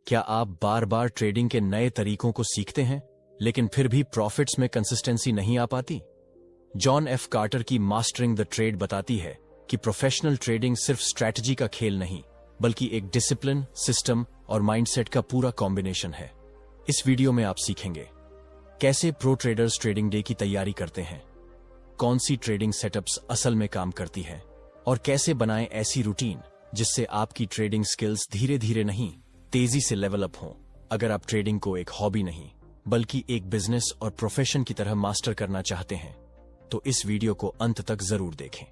क्या आप बार बार ट्रेडिंग के नए तरीकों को सीखते हैं लेकिन फिर भी प्रॉफिट्स में कंसिस्टेंसी नहीं आ पाती? जॉन एफ कार्टर की मास्टरिंग द ट्रेड बताती है कि प्रोफेशनल ट्रेडिंग सिर्फ स्ट्रैटेजी का खेल नहीं बल्कि एक डिसिप्लिन, सिस्टम और माइंडसेट का पूरा कॉम्बिनेशन है। इस वीडियो में आप सीखेंगे कैसे प्रो ट्रेडर्स ट्रेडिंग डे की तैयारी करते हैं, कौन सी ट्रेडिंग सेटअप्स असल में काम करती है और कैसे बनाएं ऐसी रूटीन जिससे आपकी ट्रेडिंग स्किल्स धीरे धीरे नहीं तेजी से लेवल अप हों। अगर आप ट्रेडिंग को एक हॉबी नहीं बल्कि एक बिजनेस और प्रोफेशन की तरह मास्टर करना चाहते हैं तो इस वीडियो को अंत तक जरूर देखें।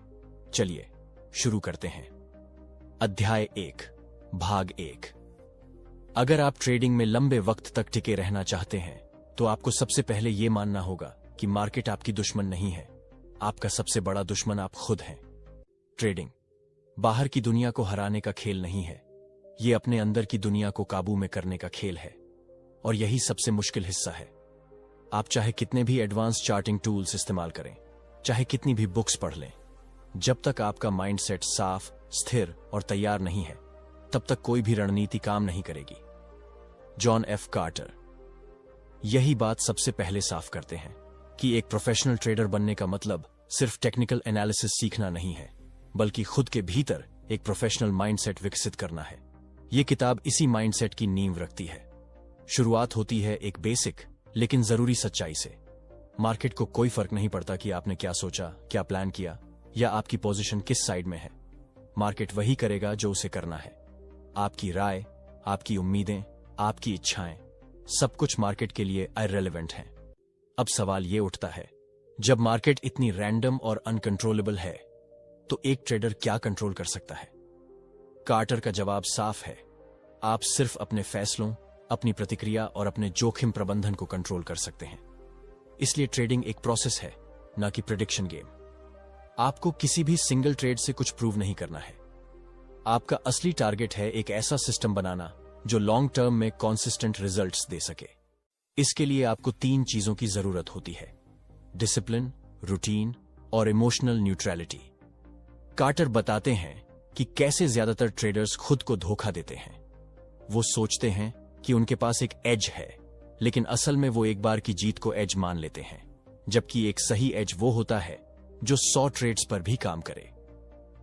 चलिए शुरू करते हैं। अध्याय 1, भाग 1। अगर आप ट्रेडिंग में लंबे वक्त तक टिके रहना चाहते हैं तो आपको सबसे पहले यह मानना होगा कि मार्केट आपकी दुश्मन नहीं है। आपका सबसे बड़ा दुश्मन आप खुद हैं। ट्रेडिंग बाहर की दुनिया को हराने का खेल नहीं है, ये अपने अंदर की दुनिया को काबू में करने का खेल है और यही सबसे मुश्किल हिस्सा है। आप चाहे कितने भी एडवांस चार्टिंग टूल्स इस्तेमाल करें, चाहे कितनी भी बुक्स पढ़ लें, जब तक आपका माइंडसेट साफ, स्थिर और तैयार नहीं है तब तक कोई भी रणनीति काम नहीं करेगी। जॉन एफ कार्टर यही बात सबसे पहले साफ करते हैं कि एक प्रोफेशनल ट्रेडर बनने का मतलब सिर्फ टेक्निकल एनालिसिस सीखना नहीं है बल्कि खुद के भीतर एक प्रोफेशनल माइंडसेट विकसित करना है। यह किताब इसी माइंडसेट की नींव रखती है। शुरुआत होती है एक बेसिक लेकिन जरूरी सच्चाई से। मार्केट को कोई फर्क नहीं पड़ता कि आपने क्या सोचा, क्या प्लान किया या आपकी पोजीशन किस साइड में है। मार्केट वही करेगा जो उसे करना है। आपकी राय, आपकी उम्मीदें, आपकी इच्छाएं, सब कुछ मार्केट के लिए इररिलेवेंट हैं। अब सवाल यह उठता है, जब मार्केट इतनी रैंडम और अनकंट्रोलेबल है तो एक ट्रेडर क्या कंट्रोल कर सकता है? कार्टर का जवाब साफ है। आप सिर्फ अपने फैसलों, अपनी प्रतिक्रिया और अपने जोखिम प्रबंधन को कंट्रोल कर सकते हैं। इसलिए ट्रेडिंग एक प्रोसेस है, ना कि प्रेडिक्शन गेम। आपको किसी भी सिंगल ट्रेड से कुछ प्रूव नहीं करना है। आपका असली टारगेट है एक ऐसा सिस्टम बनाना जो लॉन्ग टर्म में कॉन्सिस्टेंट रिजल्ट्स दे सके। इसके लिए आपको 3 चीजों की जरूरत होती है: डिसिप्लिन, रूटीन और इमोशनल न्यूट्रलिटी। कार्टर बताते हैं कि कैसे ज्यादातर ट्रेडर्स खुद को धोखा देते हैं। वो सोचते हैं कि उनके पास एक एज है, लेकिन असल में वो एक बार की जीत को एज मान लेते हैं, जबकि एक सही एज वो होता है जो 100 ट्रेड्स पर भी काम करे।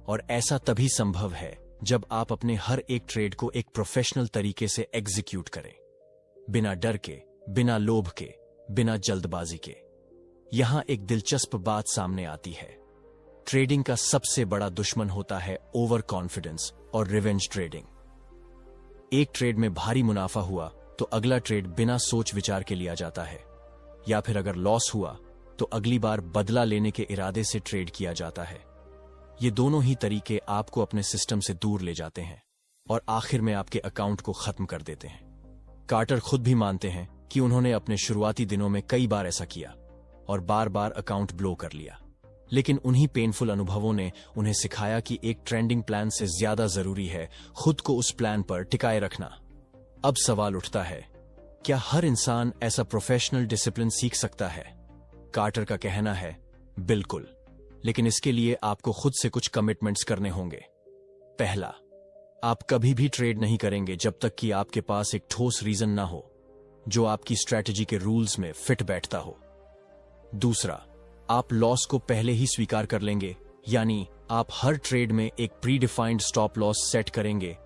और ऐसा तभी संभव है जब आप अपने हर एक ट्रेड को एक प्रोफेशनल तरीके से एग्जीक्यूट करें, बिना डर के, बिना लोभ के, बिना जल्दबाजी के। यहां एक दिलचस्प बात सामने आती है। ट्रेडिंग का सबसे बड़ा दुश्मन होता है ओवर कॉन्फिडेंस और रिवेंज ट्रेडिंग। एक ट्रेड में भारी मुनाफा हुआ तो अगला ट्रेड बिना सोच विचार के लिया जाता है, या फिर अगर लॉस हुआ तो अगली बार बदला लेने के इरादे से ट्रेड किया जाता है। ये दोनों ही तरीके आपको अपने सिस्टम से दूर ले जाते हैं और आखिर में आपके अकाउंट को खत्म कर देते हैं। कार्टर खुद भी मानते हैं कि उन्होंने अपने शुरुआती दिनों में कई बार ऐसा किया और बार बार अकाउंट ब्लो कर लिया, लेकिन उन्हीं पेनफुल अनुभवों ने उन्हें सिखाया कि एक ट्रेंडिंग प्लान से ज्यादा जरूरी है खुद को उस प्लान पर टिकाए रखना। अब सवाल उठता है, क्या हर इंसान ऐसा प्रोफेशनल डिसिप्लिन सीख सकता है? कार्टर का कहना है, बिल्कुल, लेकिन इसके लिए आपको खुद से कुछ कमिटमेंट्स करने होंगे। पहला, आप कभी भी ट्रेड नहीं करेंगे जब तक कि आपके पास एक ठोस रीजन ना हो जो आपकी स्ट्रैटेजी के रूल्स में फिट बैठता हो। दूसरा, आप लॉस को पहले ही स्वीकार कर लेंगे, यानी आप हर ट्रेड में एक pre defined stop loss set करेंगे